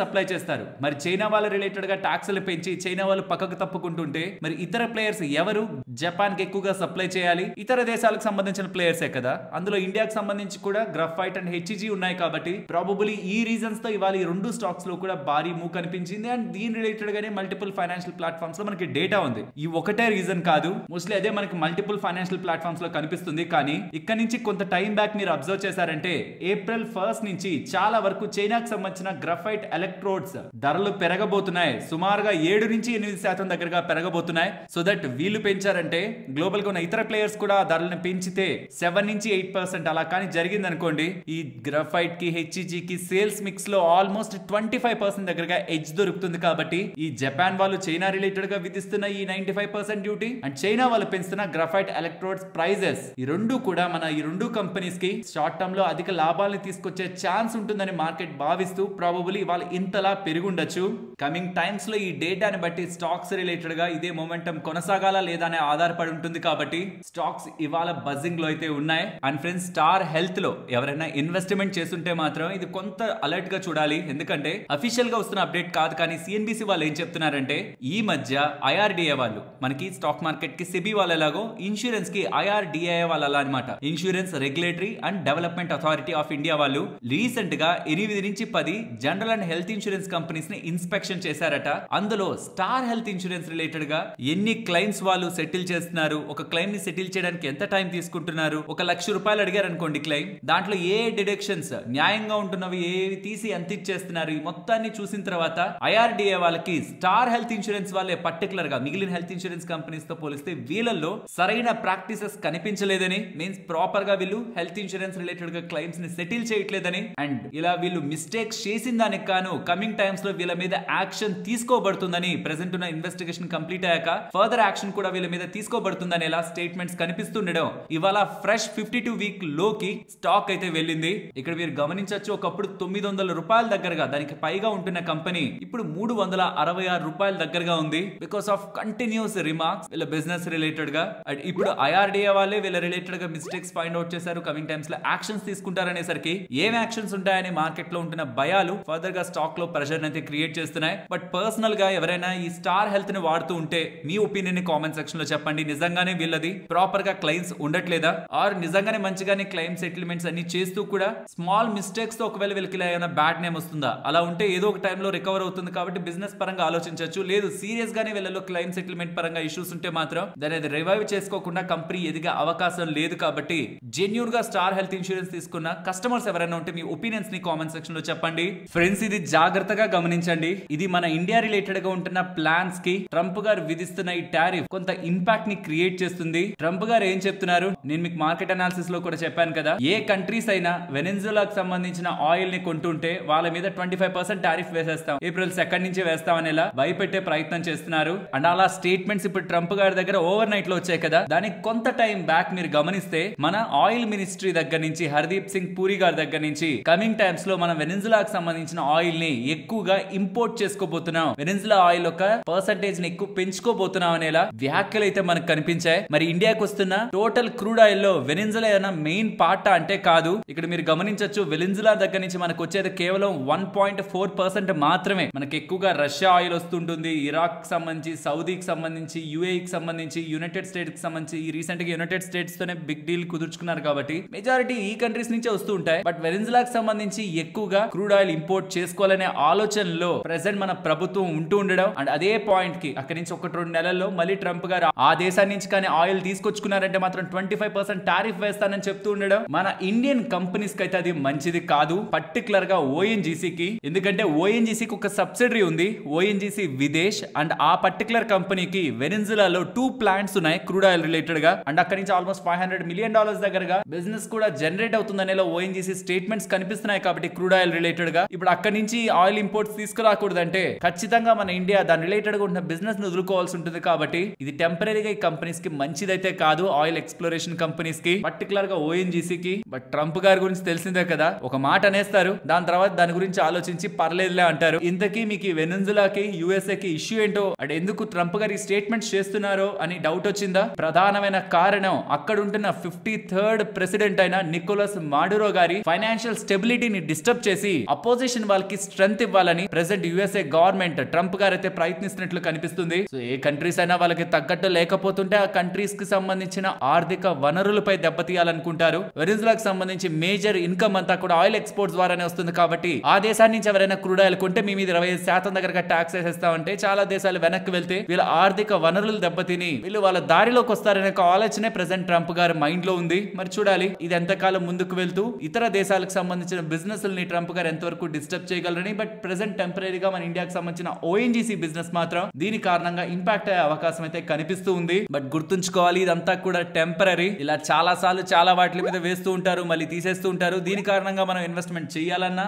సప్లై చేస్తారు. మరి చైనా వాళ్ళ రిలేటెడ్ గా ట్యాక్స్లు పెంచి చైనా వాళ్ళు పక్కకు తప్పుకుంటుంటే మరి ఇతర ప్లేయర్స్ ఎవరు జపాన్ కి ఎక్కువగా సప్లై చేయాలి? ఇతర దేశాలకు సంబంధించిన ప్లేయర్సే కదా. అందులో ఇండియాకి సంబంధించి కూడా గ్రాఫైట్ అండ్ హెచ్ఈజీ ఉన్నాయి. కాబట్టి ప్రాబబులీ ఈ రీజన్స్ తో ఇవాళ ఈ రెండు స్టాక్స్ లో కూడా భారీ మూవ్ కనిపించింది. అండ్ దీని రిలేటెడ్ గానే మల్టిపుల్ ఫైనాన్షియల్ ప్లాట్ఫామ్స్ లో మనకి డేటా ఉంది. ఈ ఒకటే రీజన్ కాదు, మోస్ట్లీ అదే మనకి మల్టిపుల్ ఫైనాన్షియల్ ప్లాట్ఫామ్స్ లో కనిపిస్తుంది. కానీ ఇక్కడ నుంచి కొంత టైం బ్యాక్ మీరు అబ్జర్వ్ చేశారంటే April 1st నుంచి చాలా వరకు చైనాకు సంబంధించిన గ్రాఫైట్ ఎలక్ట్రోడ్స్ ధరలు పెరగబోతున్నాయి. సుమారుగా 7-8% దగ్గరగా పెరగబోతున్నాయి. సో దట్ వీళ్ళు పెంచారంటే గ్లోబల్ గా ఉన్న ఇతర ప్లేయర్స్ కూడా ధరలను పెంచితే 7-8% అలా కానీ జరిగింది అనుకోండి, ఈ గ్రాఫైట్ కి, హెచ్ఈజీ కి సేల్స్ మిక్స్ లో ఆల్మోస్ట్ 25% దగ్గరగా ఎడ్జ్ దొరుకుతుంది. కాబట్టి ఈ జపాన్ వాళ్ళు చైనా రిలేటెడ్ గా విధిస్తున్న ఈ 95% డ్యూటీ అండ్ చైనా వాళ్ళు పెంచుతున్న గ్రాఫైట్ ఎలక్ట్రోడ్స్ ప్రైజెస్, ఈ రెండు కూడా మన ఈ రెండు కంపెనీస్ కి షార్ట్ టర్మ్ లో అధిక లాభాలను తీసుకొచ్చే ఛాన్స్ ఉంటుందని మార్కెట్ భావిస్తూ ప్రాబబులీ వాళ్ళు ఇంతలా పెరుగుండొచ్చు. కమింగ్ టైమ్స్ లో ఈ డేటాని బట్టి స్టాక్స్ రిలేటెడ్ గా ఇదే మొమెంటం కొనసాగాల లేదా అనే ఆధారపడి ఉంటుంది. కాబట్టి స్టాక్స్ ఇవాళ బజింగ్ లో అయితే ఉన్నాయి. అండ్ ఫ్రెండ్స్, స్టార్ హెల్త్ లో ఎవరైనా ఇన్వెస్ట్మెంట్ చేస్తుంటే మాత్రం ఇది ఇది కొంత అలర్ట్ గా చూడాలి. ఎందుకంటే అఫీషియల్ గా వస్తున్న అప్డేట్ కాదు, కానీ సిఎన్బిసి వాళ్ళు ఏం చెప్తున్నారంటే ఈ మధ్య ఐఆర్డిఏ వాళ్ళు మనకి స్టాక్ మార్కెట్ కి సెబీ వాళ్ళు ఎలాగో ఇన్సూరెన్స్ కి ఐఆర్డిఏ వాళ్ళు అలా అనమాట, insurance regulatory and development authority of India వాళ్ళు రీసెంట్ గా 8 నుంచి 10 general and health insurance companies ని ఇన్స్పెక్షన్ చేశారట. అందులో స్టార్ హెల్త్ ఇన్సూరెన్స్ రిలేటెడ్ గా ఎన్ని క్లైమ్స్ వాళ్ళు సెటిల్ చేస్తున్నారు, ఒక క్లైమ్ ని సెటిల్ చేయడానికి ఎంత టైం తీసుకుంటున్నారు, ₹1,00,000 అడిగారు అనుకోండి క్లైమ్, దాంట్లో ఏ డిడక్షన్స్ న్యాయంగా ఉంటున్నవి ఏవి తీసి ఎంత ఇచ్చేస్తున్నారు, ఈ మొత్తాన్ని చూసిన తర్వాత ఐఆర్డిఏ వాళ్ళకి స్టార్ హెల్త్ ఇన్సూరెన్స్ వాళ్ళే పర్టికులర్ గా మిగిలిన హెల్త్ ఇన్సూరెన్స్ కంపెనీస్ తో పోలిస్తే వీళ్ళల్లో సరైన ప్రాక్టీసెస్ కనిపించలేదని, మీన్స్ ప్రాపర్ గా వీళ్ళు హెల్త్ ఇన్సూరెన్స్ రిలేటెడ్ గా క్లైమ్స్ ని సెటిల్ చేయట్లేదని, అండ్ ఇలా వీళ్ళు మిస్టేక్స్ చేసిన దానికి కాను కమింగ్ టైమ్స్ లో వీళ్ళ మీద యాక్షన్ తీసుకోబడుతుందని, ప్రెసెంట్ ఉన్న ఇన్వెస్టిగేషన్ కంప్లీట్ అయ్యాక ఫర్దర్ యాక్షన్ కూడా వీళ్ళ మీద తీసుకోబడుతుందని ఇలా స్టేట్మెంట్స్ కనిపిస్తుండడం ఇవాళ ఫ్రెష్ 52 వీక్ లోకి స్టాక్ అయితే వెళ్ళింది. ఇక్కడ మీరు గమనించవచ్చు, ఒకప్పుడు ₹900 దగ్గరగా దానికి పైగా ఉంటున్న కంపెనీ ఇప్పుడు ₹366 దగ్గరగా ఉంది. బికాస్ ఆఫ్ కంటిన్యూస్ రిమార్క్స్ వీళ్ళ బిజినెస్ రిలేటెడ్ గా. అండ్ ఇప్పుడు ఐఆర్డిఏ వాళ్ళే వీళ్ళ రిలేటెడ్ గా మిస్టేక్స్ ఫైండ్ అవుట్ చేశారు, కమింగ్ టైమ్స్ లో యాక్షన్స్ తీసుకుంటారనేసరికి ఏం యాక్షన్స్ ఉంటాయని మార్కెట్ లో ఉంటున్న భయాలు ఫర్దర్ గా స్టాక్ లో ప్రెషర్ అయితే క్రియేట్ చేస్తున్నాయి. బట్ పర్సనల్ గా ఎవరైనా ఈ స్టార్ హెల్త్ ని వాడుతూ ఉంటే మీ ఒపీనియన్ ని కామెంట్ సెక్షన్ లో చెప్పండి. నిజంగానే వీళ్ళది ప్రాపర్ గా క్లైమ్స్ ఉండట్లేదా, ఆర్ నిజంగానే మంచిగానే క్లైమ్ సెటిల్మెంట్స్ అన్ని చేస్తూ కూడా స్మాల్ మిస్టేక్స్ తో ఒకవేళ వీళ్ళకి ఏమైనా బ్యాడ్ నేమ్ వస్తుందా, అలా ఉంటే ఏదో ఒక టైంలో రికవర్ అవుతుంది కాబట్టి బిజినెస్ పరంగా ఆలోచించవచ్చు. లేదు సీరియస్ గానే వీళ్ళలో క్లైమ్ సెటిల్మెంట్ పరంగా ఇష్యూస్ ఉంటే మాత్రం దాన్ని అది రివైవ్ చేసుకోకుండా కంపెనీ ఎదిగే అవకాశం లేదు. కాబట్టి జెన్యూన్ గా స్టార్ హెల్త్ ఇన్సూరెన్స్ తీసుకున్న కస్టమర్స్ ఎవరైనా ఉంటే మీ ఒపీనియన్స్ ని కామెంట్ సెక్షన్ లో చెప్పండి. ఫ్రెండ్స్ ఇది జాగ్రత్తగా గమనించండి, ఇది మన ఇండియా రిలేటెడ్ గా ఉంటున్న ప్లాన్స్ కి ట్రంప్ గారు విధిస్తున్న ఈ టారిఫ్ కొంత ఇంపాక్ట్ ని క్రియేట్ చేస్తుంది. ట్రంప్ గారు ఏం చెప్తున్నారు, నేను మీకు మార్కెట్ అనాలిసిస్ లో కూడా చెప్పాను కదా, ఏ కంట్రీస్ అయినా వెనెజులాకు సంబంధించిన ఆయిల్ ని కొంటుంటే వాళ్ళ మీద 25% టారిఫ్ వేసేస్తాం, April 2 నుంచి వేస్తామని ఇలా భయపెట్టే ప్రయత్నం చేస్తున్నారు. అండ్ అలా స్టేట్మెంట్స్ ఇప్పుడు ట్రంప్ గారి దగ్గర ఓవర్ నైట్ లో వచ్చాయి కదా, దానికి కొంత టైం బ్యాక్ మీరు గమనిస్తే మన ఆయిల్ మినిస్ట్రీ దగ్గర నుంచి హర్దీప్ సింగ్ పూరి గారి దగ్గర నుంచి కమింగ్ టైమ్స్ లో మనం వెనెజులాకు సంబంధించిన ఆయిల్ ని ఎక్కువగా ఇంపోర్ట్ చేసుకోబోతున్నాం, వెనెజులా ఆయిల్ ఒక పర్సంటేజ్ ని ఎక్కువ పెంచుకోబోతున్నాం అనేలా వ్యాఖ్యలు అయితే మనకు కనిపించాయి. మరి ఇండియాకి వస్తున్న టోటల్ క్రూడ్ ఆయిల్ లో వెనెజులా ఏమైనా మెయిన్ పార్ట్ అంటే కాదు. ఇక్కడ మీరు గమనించవచ్చు, వెనెజులా దగ్గర నుంచి మనకు వచ్చేది కేవలం 1.4% మాత్రమే. మనకి ఎక్కువగా రష్యా ఆయిల్ వస్తుంటుంది, ఇరాక్ కి సంబంధించి, సౌదీకి సంబంధించి, యుఏఈకి సంబంధించి, యునైటెడ్ స్టేట్స్ కి సంబంధించి. ఈ రీసెంట్ గా యునైటెడ్ స్టేట్స్ తోనే బిగ్ డీల్ కుదుర్చుకున్నారు కాబట్టి మెజారిటీ ఈ కంట్రీస్ నుంచే వస్తూ ఉంటాయి. బట్ వెనెజులాకి సంబంధించి ఎక్కువగా క్రూడ్ ఆయిల్ ఇంపోర్ట్ చేసుకోవాలనే ఆలోచనలో ప్రెసెంట్ మన ప్రభుత్వం ఉంటూ ఉండడం, అండ్ అదే పాయింట్ కి అక్కడి నుంచి 1-2 నెలల్లో మళ్ళీ ట్రంప్ గారు ఆ దేశాన్ని నుంచి కానీ ఆయిల్ తీసుకొచ్చుకున్నారంటే మాత్రం 25% టారిఫ్ వేస్తానని చెప్తూ ఉండడం మన ఇండియన్ కంపెనీస్ కి అయితే అది మంచిది కాదు, పర్టికులర్ గా ఓఎన్జీసీకి. ఎందుకంటే ఓఎన్జీసీకి ఒక సబ్సిడరీ ఉంది, ఓఎన్జీసీ విదేశ్, అండ్ ఆ పర్టికులర్ కంపెనీకి వెనెజులాలో 2 ప్లాంట్స్ ఉన్నాయి క్రూడ్ ఆయిల్ రిలేటెడ్ గా. అండ్ అక్కడి నుంచి ఆల్మోస్ట్ $500 మిలియన్ దగ్గరగా బిజినెస్ కూడా జనరేట్ అవుతుందనేలా ఓఎన్జీసీ స్టేట్మెంట్స్ కనిపిస్తున్నాయి. కాబట్టి క్రూడ్ ఆయిల్ రిలేటెడ్ గా ఇప్పుడు అక్కడి నుంచి ఆయిల్ ఇంపోర్ట్స్ తీసుకురాకూడదంటే ఖచ్చితంగా మన ఇండియా దాని రిలేటెడ్ గా ఉన్న బిజినెస్ ను వదులుకోవాల్సి ఉంటుంది. కాబట్టి ఇది టెంపరీగా ఈ కంపెనీస్ కి మంచిదైతే కాదు, ఆయిల్ ఎక్స్ప్లోరేషన్ కంపెనీస్ కి, పర్టికులర్ గా ఓఎన్జీసీకి. బట్ ట్రంప్ గారి గురించి తెలిసిందే కదా, ఒక మాట అనేస్తారు, దాని తర్వాత దాని గురించి ఆలోచించి పర్లేదులే అంటారు. ఇంతకీ మీకు ఈ వెనెజులాకి యుఎస్ఏకి ఇష్యూ ఏంటో, అంటే ఎందుకు ట్రంప్ గారు ఈ స్టేట్మెంట్స్ చేస్తున్నారో అని డౌట్ వచ్చిందా? ప్రధానమైన కారణం అక్కడ ఉంటున్న 53rd ప్రెసిడెంట్ అయిన నికోలస్ మాడురో గారి ఫైనాన్షియల్ స్టెబిలిటీని డిస్టర్బ్ చేసి అపోజిషన్ వాళ్ళకి స్ట్రెంగ్త్ ఇవ్వాలని ప్రెసెంట్ యుఎస్ఏ గవర్నమెంట్ ట్రంప్ గారు అయితే ప్రయత్నిస్తున్నట్లు కనిపిస్తుంది. సో ఏ కంట్రీస్ అయినా వాళ్ళకి తగ్గట్టు లేకపోతుంటే ఆ కంట్రీస్ కి సంబంధించిన ఆర్థిక వనరులపై దెబ్బతీయాలనుకుంటారు. వెనెజులాకి సంబంధించి మేజర్ ఇన్కమ్ అంతా కూడా ఆయిల్ ఎక్స్పోర్ట్స్ ద్వారానే వస్తుంది. కాబట్టి ఆ దేశాన్ని నుంచి ఎవరైనా క్రూడ్ ఆయిల్ కొంటే మీ మీద 25% దగ్గరగా ట్యాక్స్ వేసేస్తామంటే చాలా దేశాలు వెనక్కి వెళ్తే వీళ్ళ ఆర్థిక వనరులు దెబ్బతిని వీళ్ళు వాళ్ళ దారిలోకి వస్తారనే ఆలోచనే ప్రెసెంట్ ట్రంప్ గారి మైండ్ లో ఉంది. మరి చూడాలి ఇది ఎంతకాలం ముందుకు వెళ్తూ ఇతర దేశాలకు సంబంధించిన బిజినెస్ ని ట్రంప్ గారు ఎంతవరకు డిస్టర్బ్ చేయగలరని. బట్ ప్రెసెంట్ టెంపరీగా మన ఇండియాకి సంబంధించిన ఓఎన్జీసీ బిజినెస్ మాత్రం దీని కారణంగా ఇంపాక్ట్ అయ్యే అవకాశం అయితే కనిపిస్తూ ఉంది. బట్ గుర్తుంచుకోవాలి ఇదంతా కూడా టెంపరీ. ఇలా చాలా సార్లు చాలా వాటి మీద వేస్తూ ఉంటారు, మళ్ళీ తీసేస్తూ ఉంటారు. దీని కారణంగా మనం ఇన్వెస్ట్మెంట్ చేయాలన్నా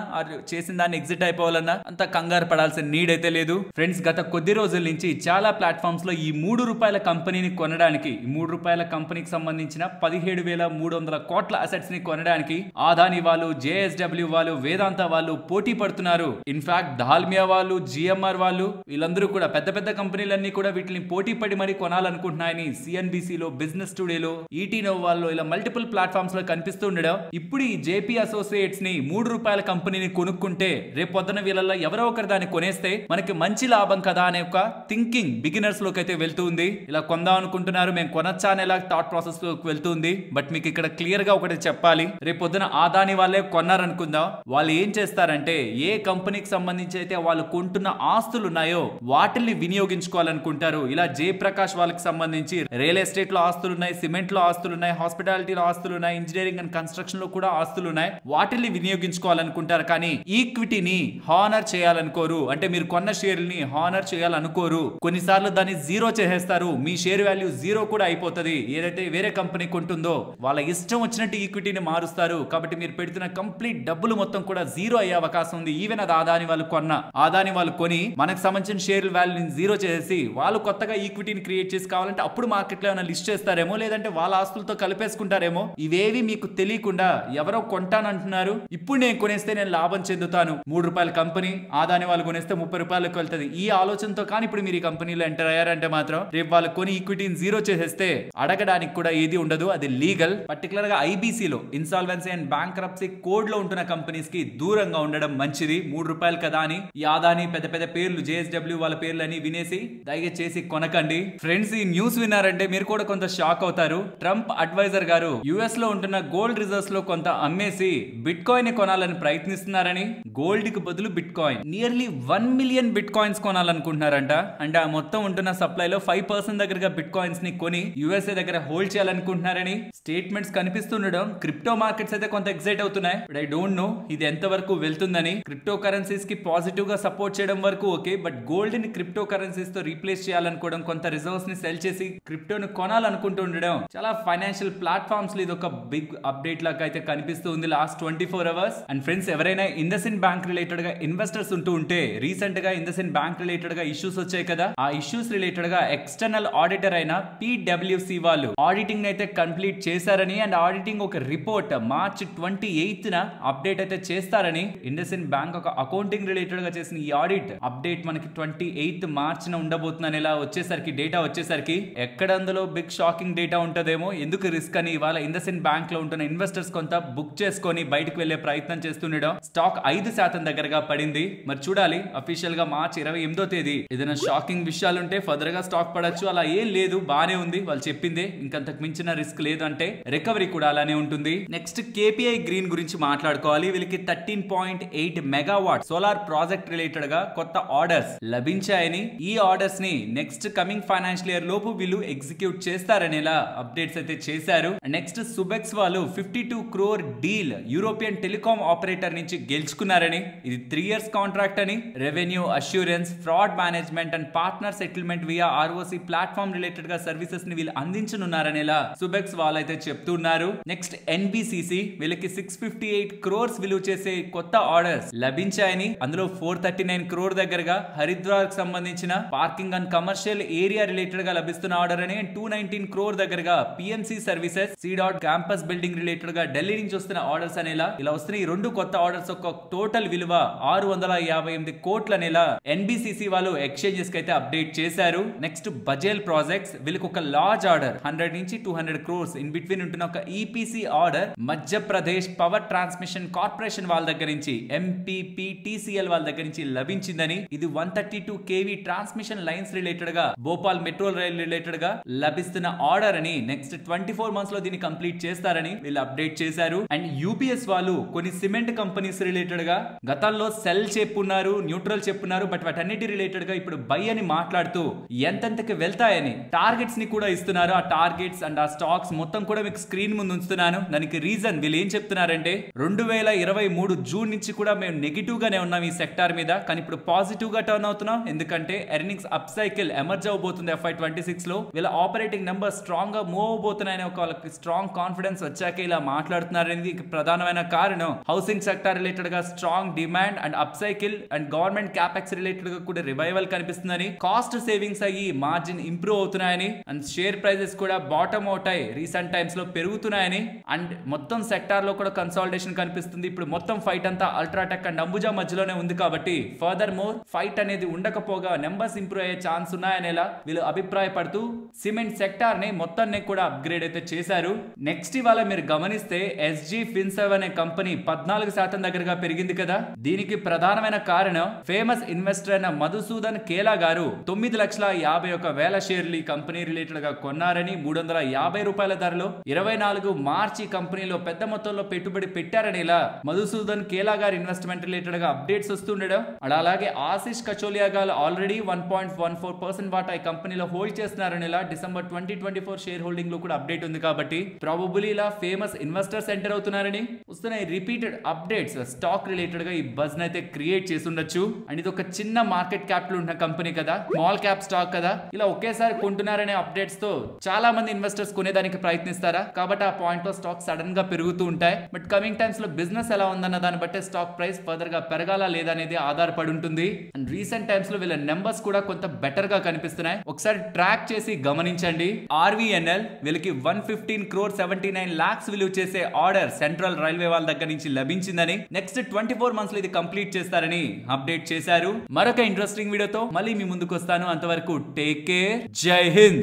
చేసిన దాన్ని ఎగ్జిట్ అయిపోవాలన్నా అంత కంగారు పడాల్సిన నీడ్ అయితే లేదు. ఫ్రెండ్స్ గత కొద్ది రోజుల నుంచి చాలా ప్లాట్ఫామ్స్ లో ఈ ₹3 కంపెనీని కొనడానికి, ఈ ₹3 కంపెనీకి సంబంధించిన 17,300 కోట్ల అసెట్స్ ని కొనడానికి ఆదాని వాళ్ళు, జేఎస్డబ్ల్యూ వాళ్ళు, వేదాంత వాళ్ళు పోటీ పడుతున్నారు. ఇన్ఫాక్ట్ దాల్మియా వాళ్ళు, జిఎంఆర్ వాళ్ళు వీళ్ళందరూ కూడా పెద్ద పెద్ద కంపెనీలన్నీ కూడా వీటిని పోటీ పడి మరి కొనాలనుకుంటున్నాయని సిఎన్బిసిలో, బిజినెస్ టుడేలో, ఈటీ నో వాళ్ళు ఇలా మల్టిపుల్ ప్లాట్ఫామ్స్ లో కనిపిస్తూ ఉండడం. ఇప్పుడు ఈ జేపీ అసోసియేట్స్ ని రూపాయల కంపెనీని కొనుక్కుంటే రేపు పొద్దున వీళ్ళల్లో ఎవరో ఒకరు దాన్ని కొనేస్తే మనకి మంచి లాభం కదా అనే ఒక థింకింగ్ బిగినర్స్ లోకి అయితే వెళ్తుంది. ఇలా కొందాం అనుకుంటున్నారు, మేము కొనొచ్చా అనేలా థాట్ ప్రాసెస్ లోకి వెళ్తుంది. బట్ మీకు ఇక్కడ క్లియర్ గా ఒకటి చెప్పాలి, రేపు పొద్దున ఆదాని వాళ్ళే కొన్నారనుకుందాం, వాళ్ళు ఏం చేస్తారంటే ఏ కంపెనీకి సంబంధించి అయితే వాళ్ళు కొంటున్న ఆస్తులు ఉన్నాయో వాటిని వినియోగించుకోవాలనుకుంటారు. ఇలా జయప్రకాష్ వాళ్ళకి సంబంధించి రియల్ ఎస్టేట్ లో ఆస్తులు ఉన్నాయి, సిమెంట్ లో ఆస్తులు ఉన్నాయి, హాస్పిటాలిటీలో ఆస్తులు ఉన్నాయి, ఇంజనీరింగ్ అండ్ కన్స్ట్రక్షన్ లో కూడా ఆస్తులు ఉన్నాయి, వాటిని వినియోగించుకోవాలనుకుంటారు. కానీ ఈక్విటీని హానర్ చేయాలనుకోరు. అంటే మీరు కొన్న షేర్ని హానర్ చేయాలనుకోరు. కొన్నిసార్లు దాన్ని జీరో చేసేస్తారు, మీ షేర్ వాల్యూ జీరో కూడా అయిపోతుంది. ఏదైతే వేరే కంపెనీ కొంటుందో వాళ్ళ ఇష్టం వచ్చినట్టు ఈక్విటీని మారుస్తారు. కాబట్టి మీరు పెడుతున్న కంప్లీట్ డబ్బులు మొత్తం కూడా జీరో అయ్యే అవకాశం ఉంది. ఈవెన్ అది ఆదాని వాళ్ళు కొని మనకు సంబంధించిన షేర్ వాల్యూని జీరో చేసి వాళ్ళు కొత్తగా ఈక్విటీని క్రియేట్ చేసి కావాలంటే అప్పుడు మార్కెట్లో ఏమైనా లిస్ట్ చేస్తారేమో, లేదంటే వాళ్ళ ఆస్తులతో కలిపేసుకుంటారేమో. ఇవేవి మీకు తెలియకుండా ఎవరో కొంటానంటున్నారు, ఇప్పుడు నేను కొనేస్తే నేను లాభం చెందుతాను, రూపాయల కంపెనీ ఆదాని వాళ్ళు కొనేస్తే రూపాయలకు వెళ్తుంది, ఈ ఆలోచనతో కానీ ఇప్పుడు మీరు ఈ కంపెనీలో ఎంటర్ అయ్యారంటే మాత్రం రేపు వాళ్ళు కొని ఈక్విటీని జీరో చేసేస్తే అడగడానికి కూడా ఏది ఉండదు. అది లీగల్. పర్టికులర్ గా ఐబీసీలో ఇన్సాల్వెన్సీ అండ్ బ్యాంక్రప్సీ కోడ్ లో ఉంటున్న కంపెనీస్ కి దూరంగా ఉండడం మంచిది. రూపాయలు కదా అని ఈ ఆదాని పెద్ద పెద్ద పేర్లు జేఎస్డబ్ల్యూ వాళ్ళ పేర్లని వినేసి దయచేసి కొనకండి. ఫ్రెండ్స్, ఈ న్యూస్ విన్నారంటే మీరు కూడా కొంత షాక్ అవుతారు. ట్రంప్ అడ్వైజర్ గారు యుఎస్ లో ఉంటున్న గోల్డ్ రిజర్వ్స్ లో కొంత అమ్మేసి బిట్ కాయిన్ కొనాలని ప్రయత్నిస్తున్నారని, గోల్డ్ కి బదులు bitcoin nearly 1 million bitcoins కొనాలనుకుంటున్నారంట. అంటే ఆ మొత్తం ఉంటున్న సప్లై లో 5% దగ్గరగా బిట్ కాయిన్స్ ని కొని యుఎస్ఏ దగ్గర హోల్డ్ చేయాలనుకుంటున్నారని స్టేట్మెంట్స్ కనిపిస్తుండడం క్రిప్టో మార్కెట్స్ అయితే కొంత ఎక్సైట్ అవుతున్నాయి. బట్ ఐ డోంట్ నో ఇది ఎంత వరకు వెళ్తుందని. క్రిప్టో కరెన్సీస్ కి పాజిటివ్ గా సపోర్ట్ చేయడం వరకు ఓకే, బట్ గోల్డ్ ని క్రిప్టో కరెన్సీస్ తో రీప్లేస్ చేయాలనుకోవడం, కొంత రిజర్వ్స్ ని సెల్ చేసి క్రిప్టోను కొనాలనుకుంటుండడం చాలా ఫైనాన్షియల్ ప్లాట్ఫామ్స్ లో ఇది ఒక బిగ్ అప్డేట్ లాగా అయితే కనిపిస్తుంది లాస్ట్ 24 అవర్స్. అండ్ ఫ్రెండ్స్, ఎవరైనా ఇండస్ఇండ్ బ్యాంక్ రిలేటెడ్ గా ఇన్వెస్టర్స్ ఉంటే రీసెంట్ గా ఇండస్ఇండ్ బ్యాంక్ రిలేటెడ్ గా ఇష్యూస్ వచ్చాయి కదా, ఆ ఇష్యూస్ రిలేటెడ్ గా ఎక్స్టర్నల్ ఆడిటర్ అయిన PwC వాళ్ళు ఆడిటింగ్ అయితే కంప్లీట్ చేశారని, అండ్ ఆడిటింగ్ ఒక రిపోర్ట్ మార్చ్ 28న అప్డేట్ అయితే చేస్తారని ఇండస్ఇండ్ బ్యాంక్ ఒక అకౌంటింగ్ రిలేటెడ్ గా చేసిన ఈ ఆడిట్ అప్డేట్ మనకి 28 మార్చిన ఉండబోతుందని ఇలా వచ్చేసరికి డేటా వచ్చేసరికి ఎక్కడ అందులో బిగ్ షాకింగ్ డేటా ఉంటదేమో, ఎందుకు రిస్క్ అని ఇవాళ ఇండస్ఇండ్ బ్యాంక్ లో ఉంటున్న ఇన్వెస్టర్స్ కొంత బుక్ చేసుకొని బయటకు వెళ్లే ప్రయత్నం చేస్తుండడం స్టాక్ 5% దగ్గరగా పడింది. మరి చూడాలి అఫీషియల్ గా మార్చ్ 28వ తేదీ ఏదైనా షాకింగ్ విషయాలుంటే ఫర్దర్ గా స్టాక్ పడచ్చు. అలా ఏం లేదు, బానే ఉంది, వాళ్ళు చెప్పిందే, ఇంకంతకు మించిన రిస్క్ లేదు. అంటే రికవరీ కూడా అలానే ఉంటుంది. నెక్స్ట్ KPI గ్రీన్ గురించి మాట్లాడుకోవాలి. వీళ్ళకి 13.8 మెగావాట్ సోలార్ ప్రాజెక్ట్ రిలేటెడ్ గా కొత్త ఆర్డర్స్ లభించాయని, ఈ ఆర్డర్స్ ని నెక్స్ట్ కమింగ్ ఫైనాన్షియల్ ఇయర్ లోపు వీళ్ళు ఎగ్జిక్యూట్ చేస్తారని ఇలా అప్డేట్స్ అయితే చేశారు. నెక్స్ట్ సుబెక్స్ వాళ్ళు 52 crore deal European telecom operator నుంచి గెలుచుకున్నారని, ఇది 3 years కాంట్రాక్ట్ అని, revenue assurance, fraud management and partner settlement via ROC platform related గా సర్వీసెస్ ని వీళ్ళు అందించనున్నారని ఇలా సుబెక్స్ వాళ్ళైతే చెప్తున్నారు. నెక్స్ట్ NBCC వీళ్ళకి 658 crores విలువ చేసే కొత్త ఆర్డర్స్ లభించాయని, అందులో 439 crore దగ్గరగా హరిద్వార్ కి సంబంధించిన parking and commercial area related గా లభిస్తున్న ఆర్డర్ అని, 219 crore దగ్గరగా PMC services C.Dot campus building related గా ఢిల్లీ నుంచి వస్తున్న ఆర్డర్స్ అనేలా ఇలా వస్తున్న ఈ రెండు కొత్త ఆర్డర్స్ ఒక టోటల్ విలువ 658 కోట్ల నెల NBCC వాళ్ళు ఎక్స్చేంజెస్ కి అయితే అప్డేట్ చేశారు. నెక్స్ట్ బజేల్ ప్రాజెక్ట్స్ వీళ్ళకి ఒక లార్జ్ ఆర్డర్ 100 నుంచి 200 crores ఇన్ బిట్వీన్ ఉంటున్న ఒక EPC order Madhya Pradesh power transmission corporation వాళ్ళ దగ్గర నుంచి MPPTCL వాళ్ళ దగ్గర నుంచి లభించిందని, ఇది 132 kV ట్రాన్స్మిషన్ లైన్స్ రిలేటెడ్ గా భోపాల్ మెట్రో రైల్ రిలేటెడ్ గా లభిస్తున్న ఆర్డర్ అని, నెక్స్ట్ 24 months లో దీన్ని కంప్లీట్ చేస్తారని వీళ్ళు అప్డేట్ చేశారు. అండ్ UPS వాళ్ళు కొన్ని సిమెంట్ కంపెనీస్ రిలేటెడ్ గా గతంలో సెల్ చెప్పున్నారు, న్యూట్రల్ చెప్పున్నారు, బట్ వాటన్నిటి రిలేటెడ్ గా ఇప్పుడు బై అని మాట్లాడుతూ ఎంతెంతకి వెళ్తాయని టార్గెట్స్ ని కూడా ఇస్తున్నారు. ఆ టార్గెట్స్ అండ్ ఆ స్టాక్స్ మొత్తం కూడా మీకు స్క్రీన్ ముందు ఉంచుతున్నాను. దానికి రీజన్ వీళ్ళు ఏం చెప్తున్నారంటే 2023 జూన్ నుంచి కూడా మేము నెగిటివ్ గానే ఉన్నాం ఈ సెక్టార్ మీద, కానీ ఇప్పుడు పాజిటివ్ గా టర్న్ అవుతున్నాం. ఎందుకంటే ఎర్నింగ్స్ అప్ సైకిల్ ఎమర్జ్ అవబోతుంది FY26 లో, వీళ్ళ ఆపరేటింగ్ నెంబర్ స్ట్రాంగ్ గా మూవ్ అవబోతున్నాయని ఒక స్ట్రాంగ్ కాన్ఫిడెన్స్ వచ్చాక ఇలా మాట్లాడుతున్నారనేది ప్రధానమైన కారణం. హౌసింగ్ సెక్టార్ రిలేటెడ్ గా strong demand and up cycle and government capex related గా కూడా రివైవల్ కనిపిస్తుందని, కాస్ట్ సేవింగ్స్ అయ్యి మార్జిన్ ఇంప్రూవ్ అవుతున్నాయని, అండ్ షేర్ ప్రైజెస్ కూడా బాటమ్ అవుట్ అయ్యి రీసెంట్ టైమ్స్ లో పెరుగుతున్నాయని, అండ్ మొత్తం సెక్టార్ లో కూడా కన్సాలిడేషన్ కనిపిస్తుంది. ఇప్పుడు మొత్తం ఫైట్ అంతా అల్ట్రాటెక్ అండ్ అంబుజా మధ్యలోనే ఉంది కాబట్టి ఫర్దర్ మోర్ ఫైట్ అనేది ఉండకపోగా నెంబర్స్ ఇంప్రూవ్ అయ్యే ఛాన్స్ ఉన్నాయనేలా వీళ్ళు అభిప్రాయపడుతూ సిమెంట్ సెక్టార్ ని మొత్తాన్ని కూడా అప్గ్రేడ్ అయితే చేశారు. నెక్స్ట్ ఇవాళ మీరు గమనిస్తే SG Fin7 అనే కంపెనీ 14% దగ్గరగా పెరిగింది కదా. దీనికి ప్రధానమైన కారణం ఫేమస్ ఇన్వెస్టర్ అయిన మధుసూదన్ కేలా గారు 9,51,000 షేర్లు ఈ కంపెనీ రిలేటెడ్ గా కొన్నారని, 350 రూపాయల ధరలో 24 మార్చి కంపెనీలో పెద్ద మొత్తంలో పెట్టుబడి పెట్టారని ఇలా మధుసూదన్ కేలా గారి ఇన్వెస్ట్మెంట్ రిలేటెడ్ గా అప్డేట్స్ వస్తుండడం. అలాగే ఆశిష్ కచోలియా గారు ఆల్రెడీ 1.14% వాటా ఈ కంపెనీలో హోల్డ్ చేస్తున్నారని ఇలా డిసెంబర్ 2024 షేర్ హోల్డింగ్ లో కూడా అప్డేట్ ఉంది కాబట్టి ప్రాబబుల్లీ ఇలా ఫేమస్ ఇన్వెస్టర్స్ ఎంటర్ అవుతున్నారని వస్తున్నాయి రిపీటెడ్ అప్డేట్స్ స్టాక్ రిలేటెడ్ గా ఈ బజ్ అయితే క్రియేట్ చేసి ఉండొచ్చు. అండ్ ఇది ఒక చిన్న మార్కెట్ క్యాపిటల్ ఉన్న కంపెనీ కదా, స్మాల్ క్యాప్ స్టాక్ కదా, ఇలా ఒకేసారి కొంటున్నారనే అప్డేట్స్ తో చాలా మంది ఇన్వెస్టర్స్ కొనేదానికి ప్రయత్నిస్తారా కాబట్టి ఆ పాయింట్ లో స్టాక్ సడన్ గా పెరుగుతూ ఉంటాయి. బట్ కమింగ్ టైమ్స్ లో బిజినెస్ ఎలా ఉందన్న దాన్ని బట్టే స్టాక్ ప్రైస్ ఫర్దర్ గా పెరగాల లేదా అనేది ఆధారపడి ఉంటుంది. అండ్ రీసెంట్ టైమ్స్ లో వీళ్ళ నెంబర్స్ కూడా కొంత బెటర్ గా కనిపిస్తున్నాయి. ఒకసారి ట్రాక్ చేసి గమనించండి. ఆర్వీఎన్ఎల్ వీళ్ళకి 115 crore 79 lakhs విలువ చేసే ఆర్డర్ సెంట్రల్ రైల్వే వాళ్ళ దగ్గర నుంచి లభించిందని, నెక్స్ట్ 24 months లో ఇది కంప్లీట్ చేస్తారని అప్డేట్ చేశారు. మరొక ఇంట్రెస్టింగ్ వీడియోతో మళ్ళీ మీ ముందుకు వస్తాను. అంతవరకు టేక్ కేర్, జై హింద్.